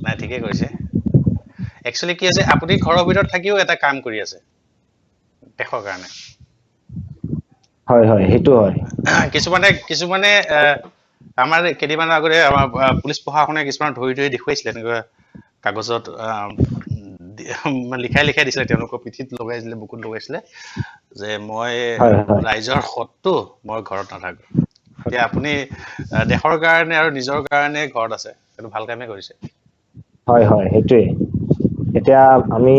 নাই ঠিকে কৈছে একচুয়ালি কি আছে আপুনি ঘৰৰ ভিতৰত থাকিও এটা কাম কৰি আছে দেশৰ কাৰণে হয় হয় সেইটো হয় কিছুমানে আমাৰ কেইদিনমানৰ আগতে আমাৰ পুলিচ প্ৰশাসনে কিছুমান ধৰি দেখুৱাইছিলে এনেকুৱা কাগজত লিখাই দিছিলে তেওঁলোকৰ পিঠিত লগাইছিলে বুকুত লগাইছিলে যে মই হয় হয় ৰাইজৰ সৎটো মই ঘৰত নাথাকো এতিয়া আপুনি দেশৰ কাৰণে আৰু নিজৰ কাৰণে ঘৰত আছে সেইটো ভাল কামে কৰিছে হয় হয় সেইটোৱে এতিয়া আমি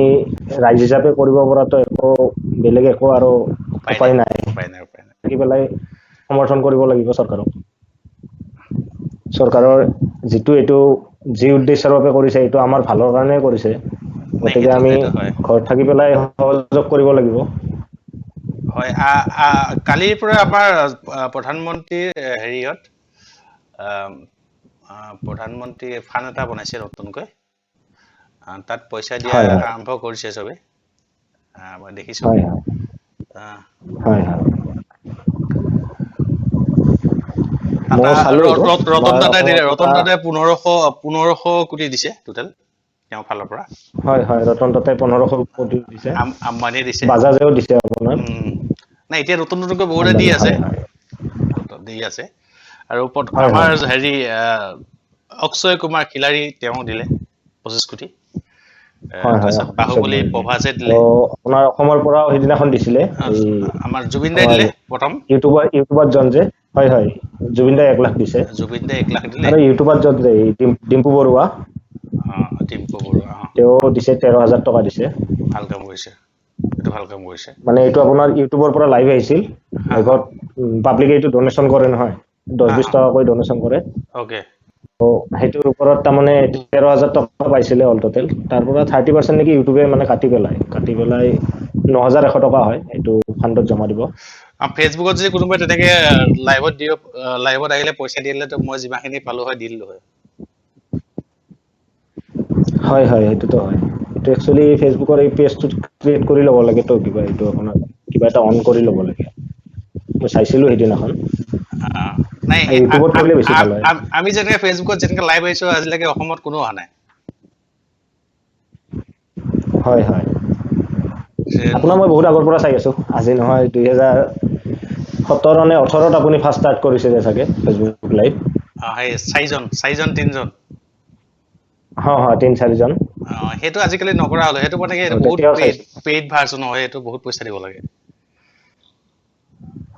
ৰাইজ হিচাপে কৰিব পৰাটো একো বেলেগ একো আৰু উপায় নাই থাকি পেলাই সমৰ্থন কৰিব লাগিব চৰকাৰক চৰকাৰৰ যিটো এইটো যি উদ্দেশ্যৰ বাবে কৰিছে এইটো আমাৰ ভালৰ কাৰণে কৰিছে নাই গতিকে সেইটো আমি সেইটো হয় ঘৰত থাকি পেলাই সহযোগ কৰিব লাগিব হয় কালিৰ পৰা আমাৰ প্ৰধানমন্ত্ৰীৰ হেৰিয়ত প্ৰধানমন্ত্ৰী ফান এটা বনাইছে নতুনকৈ তাত পইচা দিয়া হয় হয় আৰম্ভ কৰিছে চবে মই দেখিছো হয় হয় হয় হয় টাটা মই চালো এইটো ৰতন আমাৰ টাটাই দিলে অসমৰ ৰতন পৰা টাটাই 1500 কোটি দিছে টোটেল তেওঁৰ ফালৰ পৰা হয় হয় ৰতন টাটাই 1500 কোটি দিছে আম্বানীয়ে দিছে বাজাজেও দিছে আপোনাৰ নাই এতিয়া নতুনকৈ বহুতে দি আম্বানী আছে হয় হয় দি আছে আৰু হয় আমাৰ হয় হেৰি অক্ষয় কুমাৰ খিলাৰী তেওঁ দিলে 25 কোটি হয় হয় তাৰপিছত অক্ষয় বাহুবলী কুমাৰ প্ৰভাসে দিলে আৰু আপোনাৰ অসমৰ পৰাও সেইদিনাখন দিছিলে এই আমাৰ জুবিন দাই আমাৰ দিলে প্ৰথম ইউটিউবাৰ জন যে হয় হয় জুবিন দাই 1 লাখ দিছে জুবিন দাই 1 লাখ দিলে আৰু ইউটিউবাৰ জন যে ডিম্পু বৰুৱা ডিম্পু বৰুৱা তেওঁ দিছে 13,000 টকা দিছে ভাল কাম কৰিছে এইটো ভাল কাম কৰিছে মানে এইটো আপোনাৰ ইউটিউবৰ পৰা লাইভ আহিছিল হা হা লাইভত পাব্লিকে এইটো ডনেশ্যন কৰে নহয় 10-20 টকাকৈ ডনেশ্যন কৰে অকে সেইটোৰ ওপৰত তাৰমানে 13,000 টকা পাইছিলে অল টোটেল তাৰ পৰা 30% নেকি ইউটিউবে মানে কাটি পেলাই 9,100 টকা হয় এইটো ফাণ্ডত জমা দিব ফেচবুকত যদি কোনোবাই তেনেকে লাইভত আহিলে পইচা দি দিলে মই যিমানখিনি পালো হয় দি দিলো হয় হয় হয় সেইটোতো হয় এইটো একচুৱেলি ফেচবুকৰ এই পেজটো ক্ৰিয়েট কৰি ল'ব লাগে তো কিবা এইটো আপোনাৰ কিবা এটা অন কৰি ল'ব লাগে মই চাইছিলো সেইদিনাখন নাই ইউটিউবত কৰিলে বেছি ভাল হয় আমি যেনেকে ফেচবুকত যেনেকে লাইভ আহিছো আজিলৈকে অসমত কোনো অহা নাই হয় হয় আপোনাৰ মই বহুত আগৰ পৰা চাই আছো আজি নহয় 2017 নে 18ত আপুনি ফাৰ্ষ্ট ষ্টাৰ্ট কৰিছিলে চাগে ফেচবুক লাইভ সেই চাৰিজন 3জন হয় হয় 3-4জন সেইটো আজিকালি নকৰা হলো সেইটো মানে কি এইটো বহুত তেতিয়াও চাইছো পেইড ভাৰ্জন হয় এইটো বহুত পইচা দিব লাগে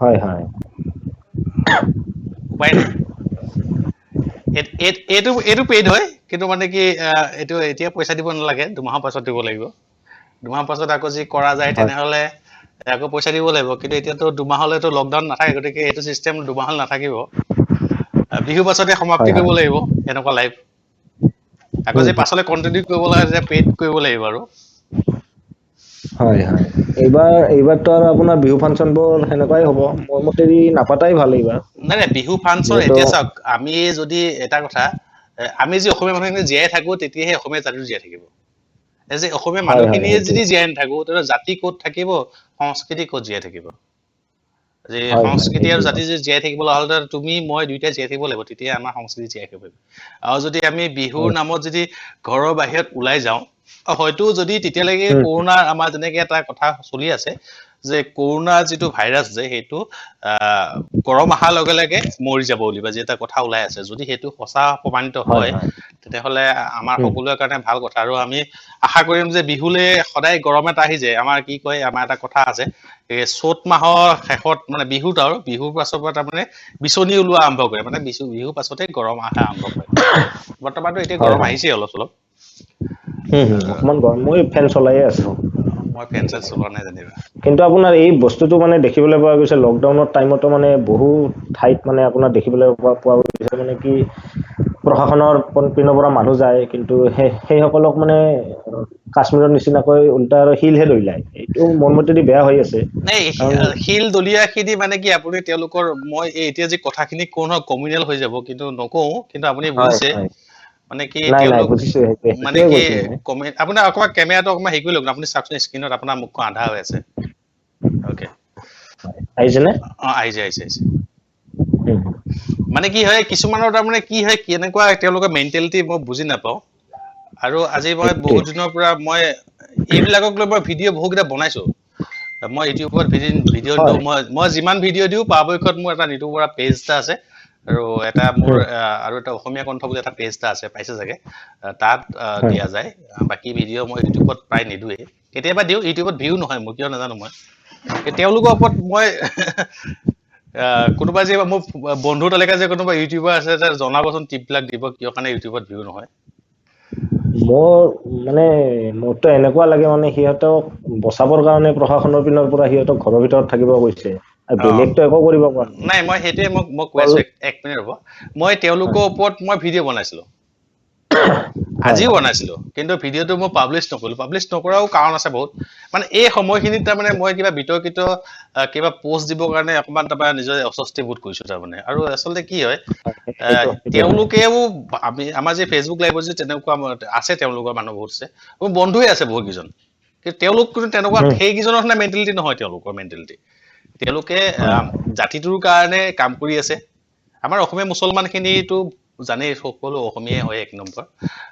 হয় হয় উপায় নাই এইটো পেইড হয় কিন্তু মানে কি এইটো এতিয়া পইচা দিব নালাগে 2 মাহৰ পাছত দিব লাগিব 2 মাহৰ পাছত আকৌ যি কৰা যায় হয় তেনেহলে আকৌ পইচা দিব লাগিব কিন্তু এতিয়াতো 2 মাহলৈতো লকডাউন নাথাকে গতিকে এইটো চিষ্টেম 2 মাহলৈ নাথাকিব বিহু পাছতে সমাপ্তি হয় কৰিব হয় লাগিব এনেকুৱা লাইফ আকৌ যে পাছলৈ কন্টিনিউ কৰিব লাগে যে পেইড কৰিব লাগিব আৰু হয় হয় এইবাৰতো আৰু আপোনাৰ বিহু ফাংচন বোৰ সেনেকুৱাই হ'ব মোৰ মতেদি নাপাতাই ভাল এইবাৰ নাই বিহু ফাংচন যিহেতু এতিয়া চাওক আমি যদি এটা কথা আমি যে অসমীয়া মানুহখিনি জীয়াই থাকো তেতিয়াহে অসমীয়া জাতিটো জীয়াই থাকিব যে অসমীয়া হয় হয় মানুহখিনিয়ে সেইটোৱে যদি জীয়াই নাথাকো তেন্তে জাতি ক'ত থাকিব সংস্কৃতি ক'ত জীয়াই থাকিব যে হয় হয় সংস্কৃতি আৰু সেইটোৱে জাতি যদি জীয়াই থাকিব হ'লে তুমি মই দুইটাই জীয়াই থাকিব লাগিব তেতিয়া আমাৰ সংস্কৃতি জীয়াই থাকিব আৰু যদি আমি বিহুৰ হয় নামত যদি ঘৰৰ বাহিৰত ওলাই যাওঁ হয়তো যদি তেতিয়ালৈকে উম, কৰোণা আমাৰ যেনেকে এটা কথা চলি আছে যে কৰোণা যিটো ভাইৰাছ যে সেইটো গৰম অহাৰ লগে লগে মৰি যাব বুলি যি এটা কথা ওলাই আছে যদি সেইটো সঁচা প্ৰমাণিত হয় তেতিয়াহ'লে আমাৰ উম, সকলোৰে কাৰণে ভাল কথা আৰু আমি আশা কৰিম যে বিহুলে সদায় গৰম এটা আহি যায় আমাৰ কি কয় আমাৰ এটা কথা আছে এই চ'ত মাহৰ শেষত মানে বিহুত আৰু বিহুৰ পাছৰ পৰা তাৰমানে বিচনী ওলোৱা আৰম্ভ কৰে মানে বিহুৰ পাছতে গৰম অহা আৰম্ভ কৰে বৰ্তমানতো এতিয়া হয় গৰম হয় আহিছে অলপ চলপ অকমান গৰম মই ফেন চলাইয়ে আছো মই ফেন চেন চলোৱা নাই যেনিবা কিন্তু আপোনাৰ এই বস্তুটো মানে দেখিবলৈ পোৱা গৈছে লকডাউনৰ টাইমতো মানে বহু ঠাইত মানে আপোনাৰ দেখিবলৈ পোৱা গৈছে মানে কি প্ৰশাসনৰ পিনৰ পৰা মানুহ যায় কিন্তু সেইসকলক মানে কাশ্মীৰৰ নিচিনাকৈ উল্টা আৰু শিলহে দলিয়ায় এইটো মোৰ মতেদি বেয়া হৈ আছে নাই কাৰণ শিল দলিয়া খিনি মানে কি আপুনি তেওঁলোকৰ মই এতিয়া যে কথাখিনি কওঁ নহয় কমিউনেল হৈ যাব কিন্তু নকওঁ কিন্তু আপুনি হয় বুজিছে হয় মানে কি নাই নাই তেওঁলোক বুজিছো মানে সেইটোৱে কি কৈছো মই আপোনাৰ অকণমান কেমেৰাটো অকণমান হেৰি কৰি লওক আপুনি চাওকচোন স্ক্ৰীণত আপোনাৰ মুখখন আধা হৈ আছে অকে আহিছেনে আহিছে মানে কি হয় কিছুমানৰ তাৰমানে কি হয় কেনেকুৱা তেওঁলোকৰ মেণ্টেলিটি মই বুজি নাপাওঁ আৰু আজি মই বহুত দিনৰ পৰা মই এইবিলাকক লৈ মই ভিডিঅ' বহুকেইটা বনাইছো। মই ইউটিউবত ভিডিঅ' দিওঁ, হয় মই যিমান ভিডিঅ' দিওঁ পৰাপক্ষত মোৰ এটা নিতু বৰা পেজ এটা আছে, আৰু এটা মোৰ আৰু এটা অসমীয়া কণ্ঠ বুলি এটা পেজ এটা আছে, পাইছে চাগে, তাত দিয়া যায়। বাকী ভিডিঅ' মই ইউটিউবত প্ৰায় নিদোৱেই, কেতিয়াবা দিওঁ, ইউটিউবত ভিউ নহয় মোৰ, কিয় নাজানো মই। তেওঁলোকৰ ওপৰত মই কোনোবা যে মোৰ বন্ধুৰ তালিকা যে কোনোবা ইউটিউবাৰ আছে যে জনাবচোন টিপবিলাক দিব, কিয় কাৰণে ইউটিউবত ভিউ নহয়। মোৰ মানে মোৰতো এনেকুৱা লাগে মানে সিহঁতক বচাবৰ কাৰণে প্ৰশাসনৰ পিনৰ পৰা সিহঁতক ঘৰৰ ভিতৰত থাকিব কৈছে, আৰু অ বেলেগতো একো কৰিব পৰা নাই। নাই, মই সেইটোৱে মই কৈ অকল আছো, এক মিনিট ৰ'ব। মই তেওঁলোকৰ ওপৰত মই ভিডিঅ' বনাইছিলো, হয় আজিও হয় বনাইছিলো, কিন্তু ভিডিঅ'টো মই পাব্লিছ নকৰিলো। পাব্লিছ নকৰাও কাৰণ আছে বহুত। মানে এই সময়খিনিত তাৰমানে মই কিবা বিতৰ্কিত কিবা পোষ্ট দিবৰ কাৰণে অকণমান তাৰপৰা নিজৰ অস্বস্তি বোধ কৰিছো তাৰমানে। আৰু আচলতে কি হয়, সেইটো হয়। তেওঁলোকেও আমাৰ যে ফেচবুক লাইভত যে তেনেকুৱা আছে, তেওঁলোকৰ মানুহ বহুত আছে, মোৰ বন্ধুৱে আছে বহুত কেইজন, কিন্তু তেওঁলোক কিন্তু তেনেকুৱা সেইকেইজনৰ নিচিনা মেণ্টেলিটি নহয় তেওঁলোকৰ মেণ্টেলিটি। তেওঁলোকে হয় জাতিটোৰ কাৰণে কাম কৰি আছে। আমাৰ অসমীয়া মুছলমান খিনিতো জানেই, সকলো অসমীয়াই হয় এক নম্বৰ,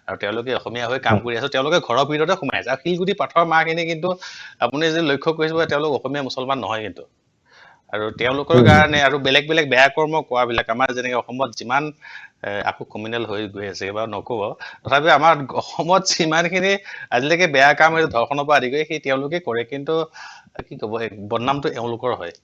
আৰু তেওঁলোকে অসমীয়া হৈ কাম হয় কৰি আছে। তেওঁলোকে ঘৰৰ ভিতৰতে সোমাই আছে, আৰু শিলগুটি পাথৰ মাহখিনি কিন্তু আপুনি যদি লক্ষ্য কৰিছে, তেওঁলোক অসমীয়া মুছলমান নহয় কিন্তু। আৰু তেওঁলোকৰ কাৰণে আৰু বেলেগ বেলেগ বেয়া কৰ্ম কৰাবিলাক, আমাৰ যেনেকে অসমত যিমান আকৌ কমিউনেল হৈ গৈ আছে, বাৰু নকব, তথাপিও আমাৰ অসমত যিমানখিনি আজিলৈকে বেয়া কাম হৈছে, ধৰ্ষণৰ পৰা আদি কৰি, সেই তেওঁলোকে কৰে। কিন্তু কি কব, বদনামটো এওঁলোকৰ হয়।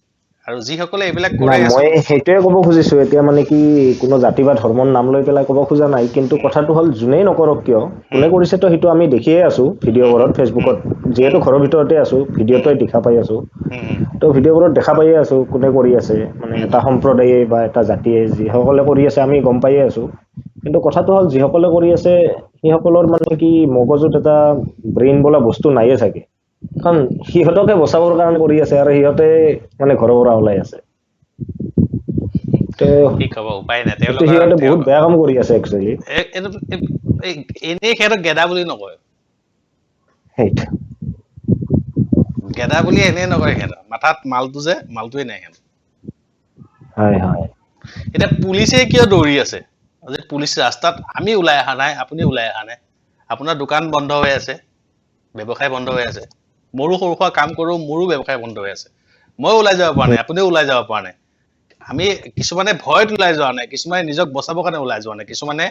আৰু যিসকলে এইবিলাক কৰে নাই, মই আচলতে সেইটোৱে ক'ব খুজিছো এতিয়া, মানে কি কোনো জাতি বা ধৰ্মৰ নাম লৈ পেলাই ক'ব খোজা নাই, কিন্তু কথাটো হ'ল যোনেই নকৰক কিয়, কোনে উম, কৰিছেতো সেইটো আমি দেখিয়ে আছো উম, ভিডিঅ'বোৰত, উম, ফেচবুকত, উম, যিহেতু ঘৰৰ ভিতৰতে আছো, উম, ভিডিঅ'টোৱে দেখা পাই আছো। উম, তো ভিডিঅ'বোৰত দেখা পায়ে আছো কোনে কৰি আছে, মানে উম, এটা সম্প্ৰদায়ে বা এটা জাতিয়ে যিসকলে কৰি আছে আমি গম পায়ে আছো। কিন্তু কথাটো হ'ল যিসকলে কৰি আছে সেইসকলৰ মানে কি মগজুত এটা ব্ৰেইন বোলা বস্তু নাইয়ে চাগে। কাৰণ সিহঁতকে বচাবৰ কাৰণে কৰি আছে, আৰু সিহঁতে মানে ঘৰৰ পৰা ওলাই আছে। তো কি ক'ব, উপায় নাই। এইটো তেওঁলোকৰ সিহঁতে বহুত বেয়া কাম কৰি আছে একচুৱেলি। এনেই সিহঁতক গেদা বুলি নকয়, সেইটো গেদা বুলি এনেই নকয়, সিহঁতৰ মাথাত মালটোৱে নাই সিহঁতৰ। হয় হয়। এতিয়া পুলিচে কিয় দৌৰি আছে, যে পুলিচ ৰাস্তাত, আমি ওলাই অহা নাই, আপুনি ওলাই অহা নাই, আপোনাৰ দোকান বন্ধ হৈ আছে, ব্যৱসায় বন্ধ হৈ আছে, মোৰো সৰু সুৰা কাম কৰো, মোৰো ব্যৱসায় বন্ধ হৈ আছে, ময়ো ওলাই যাব পৰা নাই, আপুনিও ওলাই যাব পৰা নাই। আমি কিছুমানে ভয়ত ওলাই যোৱা নাই, কিছুমানে নিজক বচাবৰ কাৰণে ওলাই যোৱা নাই, কিছুমানে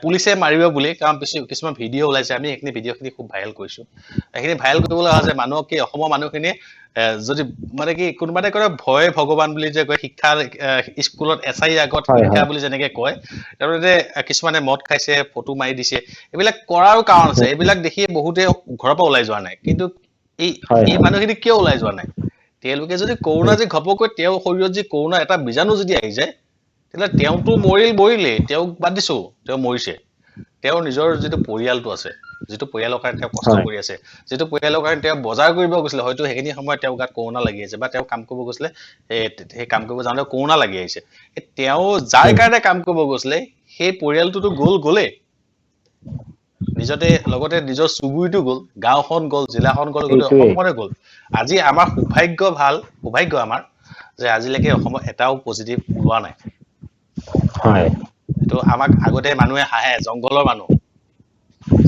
পুলিচে মাৰিব বুলি, কাৰণ কিছুমান ভিডিঅ' ওলাইছে, আমি সেইখিনি ভিডিঅ'খিনি খুব ভাইৰেল কৰিছো। সেইখিনি ভাইৰেল কৰিবলৈ অহা যে মানুহক, কি অসমৰ মানুহখিনি যদি মানে কি কোনোবাতে কয় ভয় ভগৱান বুলি যে কয়, শিক্ষা স্কুলত এছাইৰ আগত হয় শিক্ষা হয় বুলি যেনেকে কয়, তাৰমানে কিছুমানে মদ খাইছে, ফটো মাৰি দিছে, এইবিলাক কৰাৰো কাৰণ আছে। এইবিলাক দেখি বহুতে ঘৰৰ পৰা ওলাই যোৱা নাই, কিন্তু এই হয় এই হয় মানুহখিনি কিয় ওলাই যোৱা নাই? তেওঁলোকে যদি কৰোণা যে ঘপকৈ তেওঁৰ শৰীৰত যি কৰোণা এটা বীজাণু যদি আহি যায়, তেতিয়াহ'লে তেওঁতো মৰিলেই, তেওঁক বাদ দিছো, তেওঁ মৰিছে, তেওঁৰ নিজৰ যিটো পৰিয়ালটো আছে, যিটো পৰিয়ালৰ কাৰণে তেওঁ কষ্ট হয় কৰি আছে, যিটো পৰিয়ালৰ কাৰণে তেওঁ বজাৰ কৰিব গৈছিলে, হয়তো সেইখিনি সময়ত তেওঁৰ গাত কৰোণা লাগি আছে, বা তেওঁ কাম কৰিব গৈছিলে, সেই কাম কৰিব যাওঁতে কৰোণা লাগি আহিছে, তেওঁ যাৰ কাৰণে কাম কৰিব গৈছিলে, সেই পৰিয়ালটোতো গ'লেই, লগতে নিজৰ চুবুৰীটো গ'ল, গাঁওখন গ'ল, জিলাখন গ'ল, গোটেই সেইটোৱেই অসমখনে গ'ল। আজি আমাৰ সৌভাগ্য আমাৰ, যে আজিলৈকে অসমত এটাও পজিটিভ ওলোৱা নাই। হয় এইটো আমাক আগতে মানুহে হাঁহে, জংঘলৰ মানুহ,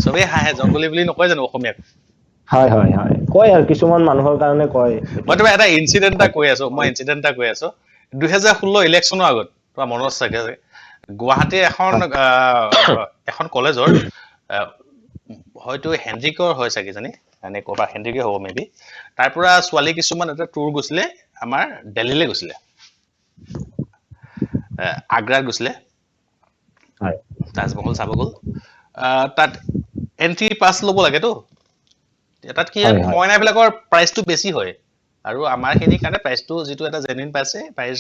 চবেই হাঁহে, জংঘলী বুলি নকয় জানো অসমীয়াক? হয় হয় হয়, কয় আৰু কিছুমান মানুহৰ কাৰণে কয় মই এইটো তোমাক এটা ইনচিডেণ্ট এটা থাকে। কৈ আছো, 2016 ইলেকশ্যনৰ আগত, তোমাৰ মনত চাগে, গুৱাহাটীৰ এখন কলেজৰ, হয়তো হেণ্ডিকৰ হয় চাগে জানি, মানে ক'ৰবাত হেণ্ডিকে হ'ব মে বি, তাৰ পৰা ছোৱালী কিছুমান এটা টুৰ গৈছিলে, আমাৰ দিল্লীলৈ গৈছিলে, আগ্ৰাত গৈছিলে, হয় তাজমহল চাব গ'ল। তাত এন্ট্ৰি পাছ ল'ব লাগেতো, তাত কি হয়, ফৰেইনাৰ প্ৰাইচটো বেছি হয়, আৰু আমাৰ খিনিৰ কাৰণে প্ৰাইচটো যিটো এটা জেনুইন প্ৰাইচ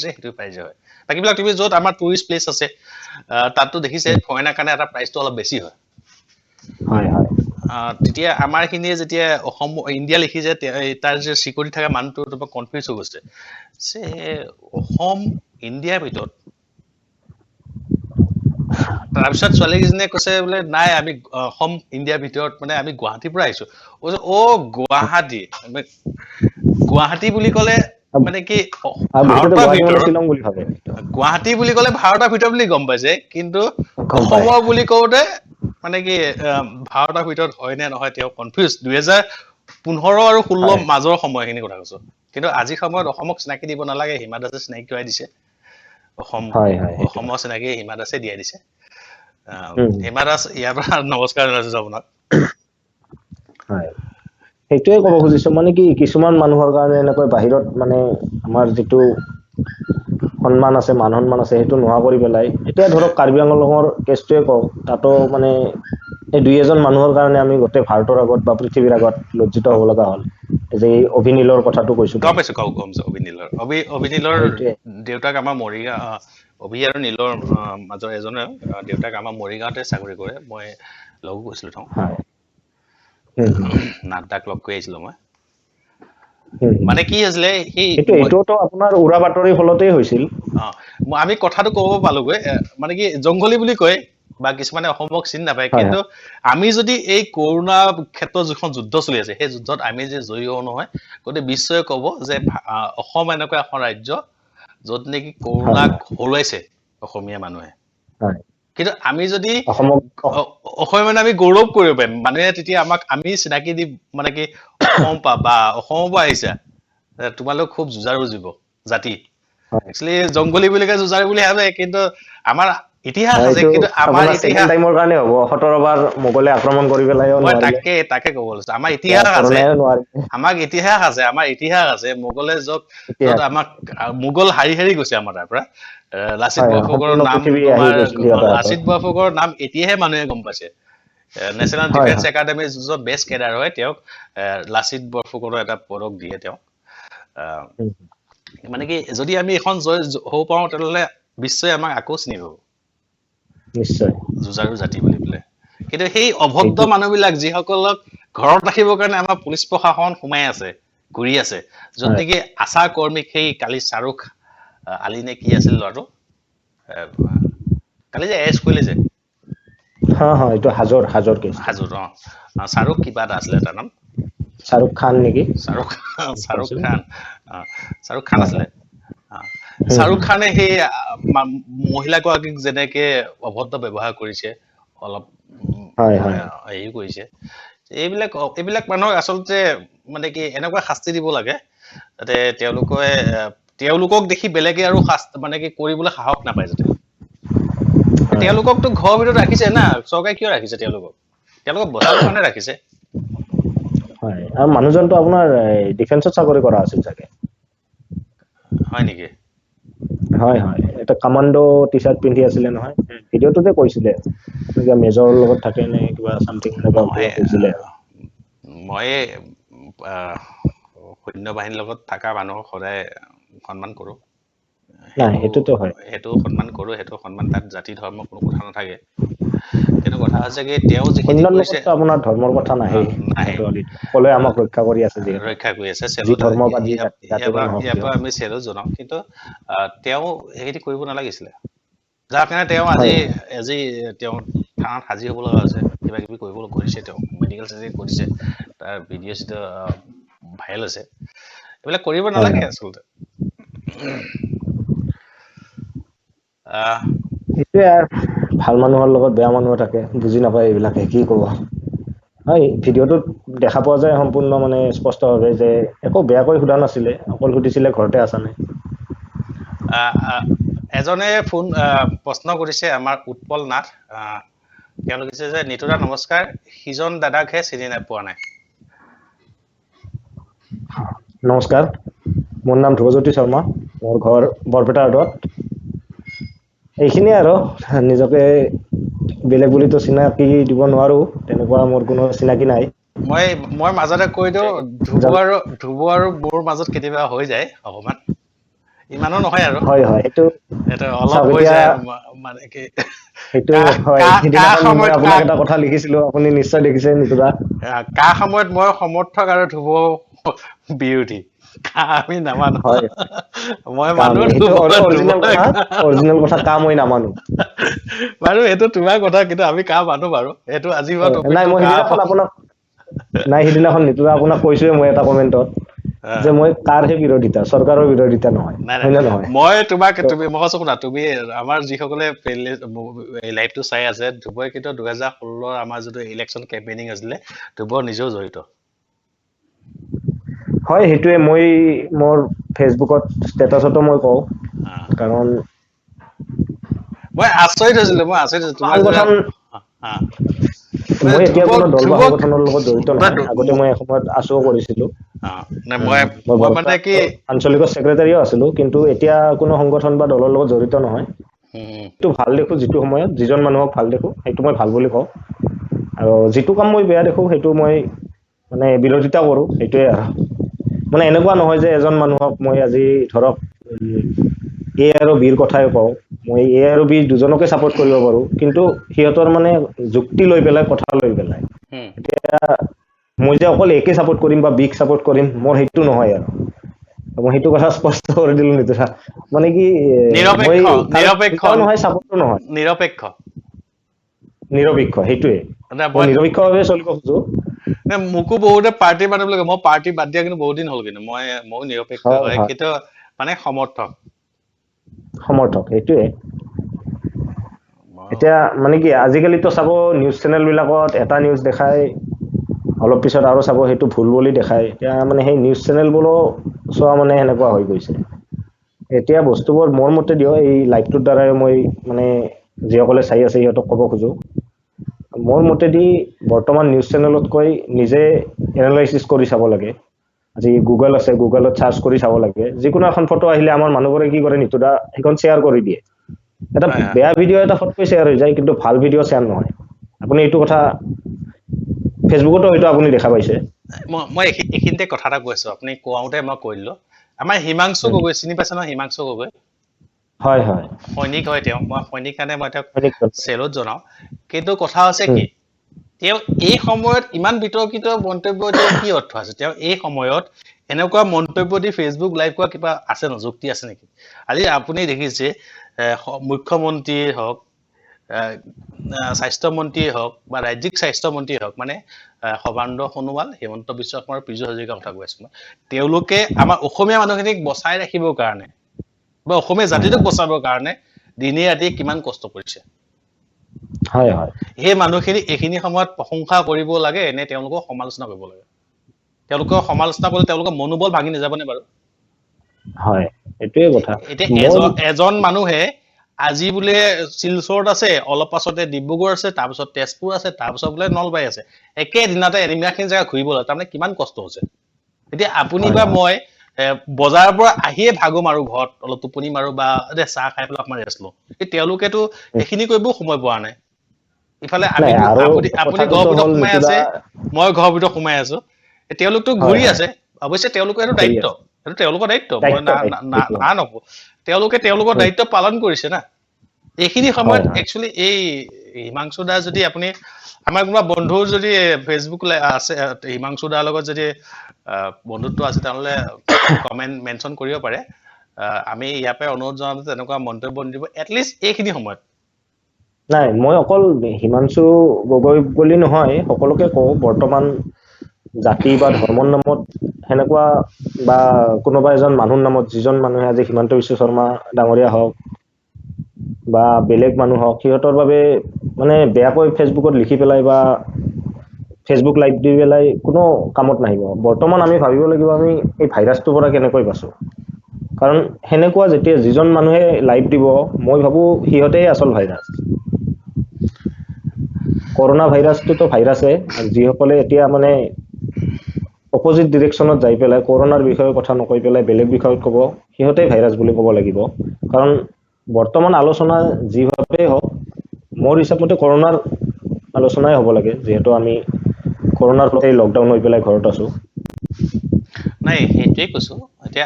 সেইটো প্ৰাইচে হয়। বাকীবিলাক তুমি য'ত আমাৰ টুৰিষ্ট প্লেচ আছে, তাততো দেখিছে ফৰেইনাৰ কাৰণে এটা প্ৰাইচটো অলপ বেছি হয়। হয় হয় তেতিয়া আমাৰ খিনিয়ে যেতিয়া ইণ্ডিয়া লিখি যে, তাৰ যে চিকিউৰিটি থকা মানুহটো কনফিউজ হৈ গৈছে, যে অসম ইণ্ডিয়াৰ ভিতৰত, তাৰপিছত ছোৱালীকেইজনীয়ে কৈছে বোলে, নাই আমি অসম ইণ্ডিয়াৰ ভিতৰত, মানে আমি গুৱাহাটীৰ পৰা আহিছো। গুৱাহাটী বুলি ক'লে মানে কি, আৰু বহুতেতো ভাৰতৰ গুৱাহাটী মানে ভিতৰত, শ্বিলং বুলি ভাবে গুৱাহাটী বুলি ক'লে ভাৰতৰ ভিতৰত বুলি গম পাইছে, কিন্তু গম পায় অসমৰ বুলি কওঁতে মানে কি ভাৰতৰ ভিতৰত হয় নে নহয় তেওঁ কনফিউজ 2015 আৰু 16 মাজৰ সময়খিনি কথা কৈছো কিন্তু আজি সময়ত অসমক চিনাকি দিব নালাগে হিমা দাসে চিনাকি কৰাই দিছে অসমৰ চিনাকি হিমা দাসে দিয়াই দিছে হিমা দাস ইয়াৰ পৰা নমস্কাৰ জনাইছো আপোনাক হয় সেইটোৱে ক'ব খুজিছো মানে কি কিছুমান মানুহৰ কাৰণে এনেকৈ বাহিৰত মানে আমাৰ যিটো সন্মান আছে মান সন্মান আছে সেইটো নোহোৱা কৰি পেলাই এতিয়া ধৰক কাৰ্বি আংলঙৰ কেছটোৱে কওঁ তাতো মানে এই দুই এজন মানুহৰ কাৰণে আমি গোটেই ভাৰতৰ আগত বা পৃথিৱীৰ আগত লজ্জিত হ'ব লগা হ'ল যে এই অভিনীলৰ কথাটো কৈছো গম পাইছো কম অভিনীলৰ সেইটোৱে দেউতাক আমাৰ মৰিগাঁও অভি আৰু নীলৰ মাজৰ এজনে দেউতাক আমাৰ মৰিগাঁৱতে চাকৰি কৰে মই লগো গৈছিলো তেওঁ হয় নাটদাক লগ কৰি আহিছিলো মই মানে কি হৈছিলে সেই এইটোতো আপোনাৰ উৰা বাতৰিৰ ফলতেই হৈছিল আমি কথাটো ক'ব পালোগৈ মানে কি জংঘলী বুলি কয় বা কিছুমানে অসমক চিনি নাপায় হয় কিন্তু আমি যদি এই কৰোণা ক্ষেত্ৰত যিখন যুদ্ধ চলি আছে সেই যুদ্ধত আমি যে জয়ী হওঁ নহয় গোটেই বিশ্বই ক'ব যে অসম এনেকুৱা এখন ৰাজ্য য'ত নেকি কৰোণাক হৰুৱাইছে অসমীয়া মানুহে কিন্তু আমি যদি অসমীয়া মানে আমি গৌৰৱ কৰিব পাৰিম মানুহে তেতিয়া আমাক আমি চিনাকি দি মানে কি অসম বা অসমৰ পৰা আহিছা তোমালোক খুব যুঁজাৰু জীৱ জাতি একচুৱেলি জংঘলী বুলি কয় যুঁজাৰু বুলি ভাবে কিন্তু আমাৰ ইতিহাস আছে কিন্তু আমাৰ ইতিহাস টাইমৰ কাৰণে হ'ব 17 বাৰ মোগলে আক্ৰমণ কৰি পেলাইও মই নোৱাৰিলে তাকে ক'ব লৈছো আমাৰ ইতিহাস আছে আমাৰ ইতিহাস আছে মোগলে য'ত আমাক মোগল হাৰি গৈছে আমাৰ তাৰ পৰা লাচিত বৰফুকৰৰ নাম তোমাৰ লাচিত বৰফুকৰৰ নাম এতিয়াহে মানুহে গম পাইছে নেশ্যনেল ডিফেন্স একাডেমীৰ যিজন বেষ্ট কেডাৰ হয় তেওঁক লাচিত বৰফুকৰৰ এটা পদক দিয়ে তেওঁক মানে কি যদি আমি এখন জয় হ'ব পাৰো তেনেহ'লে বিশ্বই আমাক আকৌ চিনি পাব নিশ্চয় যুঁজাৰু জাতি বুলি পেলাই কিন্তু সেই অভদ্ৰ মানুহবিলাক যিসকলক ঘৰত ৰাখিবৰ কাৰণে আমাৰ পুলিচ প্ৰশাসন সোমাই আছে ঘূৰি আছে য'ত নেকি আশা কৰ্মীক সেই কালি শ্বাহৰুখ আলি নে কি আছিল ল'ৰাটো কালি যে এৰেষ্ট কৰিলে যে এইটো হাজৰ কেছ শ্বাহৰুখ কিবা এটা আছিলে তাৰ নাম শ্বাহৰুখ খান নেকি শ্বাহৰুখ খান আছিলে শ্বাহৰুখ খানে সেই মহিলাগৰাকীক যেনেকে অভদ্ৰ ব্যৱহাৰ কৰিছে অলপ হেৰি কৰিছে এইবিলাক মানুহক আচলতে মানে কি এনেকুৱা শাস্তি দিব লাগে যাতে তেওঁলোকক দেখি বেলেগে আৰু মানে কি কৰিবলৈ সাহস নাপায় যাতে তেওঁলোককতো ঘৰৰ ভিতৰত ৰাখিছে না চৰকাৰে কিয় ৰাখিছে তেওঁলোকক বচাবৰ কাৰণে ৰাখিছে আৰু মানুহজনটো আপোনাৰ ডিফেন্সত চাকৰি কৰা আছিল চাগে হয় নেকি হয় এটা কমাণ্ডো টি চাৰ্ট পিন্ধি আছিলে নহয় ভিডিঅ'টোতে কৈছিলে মেজৰৰ লগত থাকে নে কিবা সামথিং কৈছিলে মই সৈন্য বাহিনীৰ লগত থকা মানুহক সদায় সন্মান কৰো সেইটো সন্মান কৰো সেইটো সন্মান তাত জাতি ধৰ্ম কোনো কথা নাথাকে কিন্তু কথা হৈছে কি তেওঁ যিখিনি কৰিছে আপোনাৰ ধৰ্মৰ কথা নাহে সকলোৱে আমাক ৰক্ষা কৰি আছে ইয়াৰ পৰা আমি চেলুট জনাওঁ কিন্তু তেওঁ সেইখিনি কৰিব নালাগিছিলে যাৰ কাৰণে তেওঁ আজি তেওঁ থানাত হাজিৰ হ'ব লগা হৈছে কিবা কিবি কৰিবলৈ কৰিছে তেওঁ মেডিকেল চাৰ্জাৰী কৰিছে তাৰ ভিডিঅ' চিডিঅ' ভাইৰেল হৈছে এইবিলাক কৰিব নালাগে আচলতে সেইটোৱে ভাল মানুহৰ লগত বেয়া মানুহ থাকে বুজি নাপায় এইবিলাকে কি ক'ব ভিডিঅ'টোত দেখা পোৱা যায় সম্পূৰ্ণ মানে স্পষ্টভাৱে যে একো বেয়াকৈ সোধা নাছিলে অকল সুধিছিলে ঘৰতে আছা নে এজনে প্ৰশ্ন কৰিছে আমাৰ উৎপল নাথ তেওঁলোকে কৈছে যে নিতুদা নমস্কাৰ সিজন দাদাকহে চিনি পোৱা নাই নমস্কাৰ মোৰ নাম ধ্ৰুৱজ্যোতি শৰ্মা মোৰ ঘৰ বৰপেটা ৰোডত এইখিনিয়ে আৰু নিজকে বেলেগ বুলিতো চিনাকি দিব নোৱাৰো তেনেকুৱা মোৰ কোনো চিনাকি নাই মই মাজতে কৈ দিওঁ ধ্ৰুৱ আৰু মোৰ মাজত কেতিয়াবা হৈ যায় অকমান ইমানো নহয় আৰু সেইটো অলপ হৈ যায় মানে কি আপোনাক এটা কথা লিখিছিলো আপুনি নিশ্চয় দেখিছে নিতুদা কা সময়ত মই সমৰ্থক আৰু ধ্ৰুৱ বিৰোধী আমি নামানো মই মানো অৰিজিনেল কথা কা মই নামানো বাৰু এইটো তোমাৰ কথা কিন্তু আমি কা মানো বাৰু এইটো আজি নাই মই সিদিনাখন আপোনাক নিতুদা আপোনাক কৈছোৱে মই এটা কমেন্টত যে মই কাৰহে বিৰোধিতা, চৰকাৰৰ বিৰোধিতা নহয়, নাই হয় নাই নে নহয়? মই তোমাক তুমি মই কৈছো শুনা তুমি আমাৰ যিসকলে লাইভটো চাই আছে ধ্ৰুৱই কিন্তু 2016 আমাৰ যিটো ইলেকশ্যন কেম্পেইনিং আছিলে ধ্ৰুৱ নিজেও জড়িত হয়, সেইটোৱে মই মোৰ ফেচবুকত ষ্টেটাছতো মই কওঁ, আহ, কাৰণ মই আচৰিত হৈছিলো তোমাৰ যে সংগঠন, আহ, মই এতিয়া কোনো দল বা ধ্ৰুৱক সংগঠনৰ লগত জড়িত নহয়। আগতে মই এসময়ত আছো কৰিছিলো। নাই মই মই মানে বৰপেটা কি আঞ্চলিক ছেক্ৰেটাৰীও আছিলো, কিন্তু এতিয়া কোনো সংগঠন বা দলৰ লগত জড়িত নহয়। উম, সেইটো ভাল দেখো, যিটো সময়ত যিজন মানুহক ভাল দেখো সেইটো মই ভাল বুলি কওঁ, আৰু যিটো কাম মই বেয়া দেখো সেইটো মই মানে বিৰোধিতা কৰো, সেইটোৱে আৰু। মানে এনেকুৱা নহয় যে এজন মানুহক মই আজি ধৰক এ আৰু বিৰ কথাই কওঁ, মই এ আৰু বি দুজনকে ছাপোৰ্ট কৰিব পাৰো, কিন্তু সিহঁতৰ মানে যুক্তি লৈ পেলাই, কথা লৈ পেলাই। উম, এতিয়া মই যে অকল একে ছাপোৰ্ট কৰিম বা বিক ছাপোৰ্ট কৰিম, মোৰ সেইটো নহয় আৰু। মই সেইটো কথা স্পষ্ট কৰি দিলো নিতিশা, মানে কি মই নিৰপেক্ষ কাৰো নিৰপেক্ষ বিৰোধিতাও নহয়, ছাপোৰ্টো নহয়, নিৰপেক্ষ নিৰপেক্ষ, সেইটোৱে। মানে মই নিৰপেক্ষভাৱে চলিব খোজো। মোকো বহুতে পাৰ্টি মানুহ বিলাকে, মই পাৰ্টি বাদ দিয়া কিন্তু বহুত দিন হ'ল, কিন্তু ময়ো নিৰপেক্ষ হয় কিন্তু মানে সমৰ্থক। সমৰ্থক, সেইটোৱে। মই- এতিয়া মানে কি আজিকালিতো চাব নিউজ চেনেল বিলাকত এটা নিউজ দেখাই, অলপ পিছত আৰু চাব সেইটো ভুল বুলি দেখায়। এতিয়া মানে সেই নিউজ চেনেলবোৰো চোৱা মানে সেনেকুৱা হৈ গৈছে। এতিয়া বস্তুবোৰ মোৰ মতে দিও এই লাইভটোৰ দ্বাৰাই মই মানে যিসকলে চাই আছে সিহঁতক ক'ব খোজো, মোৰ মতেদি বৰ্তমান নিউজ চেনেলতকৈ নিজে এনালাইচিছ কৰি চাব লাগে। আজি গুগল আছে, গুগলত চাৰ্চ কৰি চাব লাগে। যিকোনো এখন ফটো আহিলে আমাৰ মানুহবোৰে কি কৰে, নিতুদা সেইখন শ্বেয়াৰ কৰি দিয়ে। এটা হয় হয় বেয়া ভিডিঅ' এটা ফটকৈ শ্বেয়াৰ হৈ যায়, কিন্তু ভাল ভিডিঅ' শ্বেয়াৰ নহয়। আপুনি এইটো কথা ফেচবুকতো হয়তো আপুনি দেখা পাইছে। মই এইখিনিতে কথা এটা কৈছো, আপুনি কোৱাওতে মই কৈ দিলো। আমাৰ হিমাংশু উম, গগৈ চিনি পাইছে ন? হিমাংশু গগৈ হয় হয়, সৈনিক হয় তেওঁ, মই সৈনিক কাৰণে মই তেওঁক সৈনিক দল। চেলুট জনাও। কিন্তু কথা হৈছে উম, কি, তেওঁ এই সময়ত ইমান বিতৰ্কিত মন্তব্য দিয়া কি অৰ্থ আছে? তেওঁ এই সময়ত এনেকুৱা মন্তব্য দি ফেচবুক লাইভ কৰা কিবা আছে ন, যুক্তি আছে নেকি? আজি আপুনি দেখিছে মুখ্যমন্ত্ৰীয়ে হওক, স্বাস্থ্যমন্ত্ৰীয়ে হওক বা ৰাজ্যিক স্বাস্থ্যমন্ত্ৰীয়ে হওক, মানে সৰ্বানন্দ সোণোৱাল, হিমন্ত বিশ্ব শৰ্মা আৰু পীযুষ হাজৰিকাৰ কথা কৈ আছো মই, তেওঁলোকে আমাৰ অসমীয়া মানুহখিনিক বচাই ৰাখিবৰ কাৰণে বা অসমীয়া হয় জাতিটোক হয়, বচাবৰ কাৰণে দিনে ৰাতিয়ে কিমান কষ্ট কৰিছে। হয় হয়, সেই মানুহখিনি এইখিনি সময়ত প্ৰশংসা কৰিব লাগে নে তেওঁলোকক সমালোচনা কৰিব লাগে? তেওঁলোকৰ সমালোচনা কৰিলে তেওঁলোকৰ মনোবল ভাঙি নাযাবনে বাৰু? হয়, এইটোৱে কথা। এতিয়া মোৰ এজন মানুহে আজি বোলে শিলচৰত আছে, অলপ পাছতে ডিব্ৰুগড় আছে, তাৰপিছত তেজপুৰ আছে, তাৰপিছত বোলে নলবাৰী আছে, একেদিনতে ইমানখিনি জেগা ঘূৰিব লাগে, তাৰমানে কিমান কষ্ট হৈছে। এতিয়া আপুনি হয় বা হয়, মই বজাৰৰ পৰা আহিয়ে ভাগো মাৰো, ঘৰত অলপ টোপনি মাৰো বা চাহ খাই পেলাই অকমান ৰেষ্ট লওঁ। তেওঁলোকেতো উম, সেইখিনি কৰিবও সময় পোৱা নাই। ইফালে নাই আমিতো আৰু আপুনি ঘৰৰ কথাটোতো ভিতৰত হ'ল সোমাই নিতুদা, আছে, মই ঘৰৰ ভিতৰত সোমাই আছো। তেওঁলোকতো হয় ঘূৰি হয়, আছে, অৱশ্যে তেওঁলোকৰ এইটো ঘূৰি দায়িত্ব, আছে, সেইটো তেওঁলোকৰ দায়িত্ব, মই দায়িত্ব দায়িত্ব সেইটো না হয়। নকওঁ। তেওঁলোকে তেওঁলোকৰ উম, দায়িত্ব পালন কৰিছে না। এইখিনি হয় সময়ত হয়, একচুৱেলি এই হিমাংশু দা, যদি আপুনি আমাৰ কোনোবা বন্ধুৰ যদি ফেচবুক আছে, হিমাংশু দাৰ লগত যদি বন্ধুত্ব আছে, তেনেহ'লে কমেণ্ট মেনশ্যন কৰিব পাৰে। আমি ইয়াৰ পৰাই অনুৰোধ জনাম যে তেনেকুৱা মন্তব্য নিদিব, এটলিষ্ট এইখিনি সময়ত। নাই মই অকল হিমাংশু গগৈ বুলি নহয়, সকলোকে কওঁ বৰ্তমান জাতি বা ধৰ্মৰ নামত সেনেকুৱা, বা কোনোবা এজন মানুহৰ নামত, যিজন মানুহে আজি হিমন্ত বিশ্ব শৰ্মা ডাঙৰীয়া হওক বা বেলেগ মানুহ হওক, সিহঁতৰ বাবে মানে বেয়াকৈ ফেচবুকত লিখি পেলাই বা ফেচবুক লাইভ দি পেলাই কোনো কামত নাহিব। বৰ্তমান আমি ভাবিব লাগিব আমি এই ভাইৰাছটোৰ পৰা কেনেকৈ বাচো। কাৰণ সেনেকুৱা যেতিয়া যিজন মানুহে লাইভ দিব, মই ভাবো সিহঁতে আচল ভাইৰাছ। কৰোণা ভাইৰাছটোতো ভাইৰাছে, যিসকলে এতিয়া মানে অপজিট ডিৰেকশ্যনত যাই পেলাই কৰোণাৰ বিষয়ে কথা নকৈ পেলাই বেলেগ বিষয়ত ক'ব, সিহঁতেই ভাইৰাছ বুলি ক'ব লাগিব। কাৰণ বৰ্তমান আলোচনা যিভাৱেই হওক, মোৰ হিচাপতে কৰোণাৰ আলোচনাই হ'ব লাগে, যিহেতু আমি কৰোণাৰ ফলতে লকডাউন হৈ পেলাই ঘৰত আছো। নাই সেইটোৱে কৈছো। এতিয়া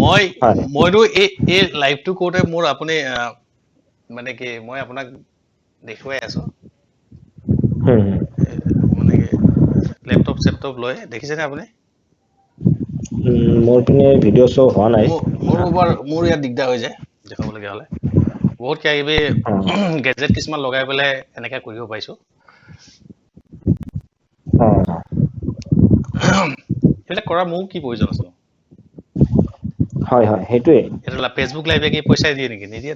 হয় মইতো এই লাইভটো কৰোঁতে মোৰ আপুনি মানে কি, মই আপোনাক দেখুৱাই আছো, হুম, হুম। মানে কি লেপটপ চেপটপ লৈ দেখিছেনে আপুনি? মোৰ পিনে ভিডিঅ' শ্ব' হোৱা নাই। মোৰ ইয়াত দিগদাৰ হৈ যায় দেখুৱাবলগীয়া হ'লে। বহুত কিবা অঁ কিবি গেজেট কিছুমান লগাই পেলাই এনেকে কৰিব পাৰিছো। অঁ সেইবিলাক কৰাৰ মোৰ কি প্ৰয়োজন আছে? হয় হয় সেইটোৱে এইটো ফেচবুক লাইভে কি পইচা দিয়ে নেকি? নিদিয়ে।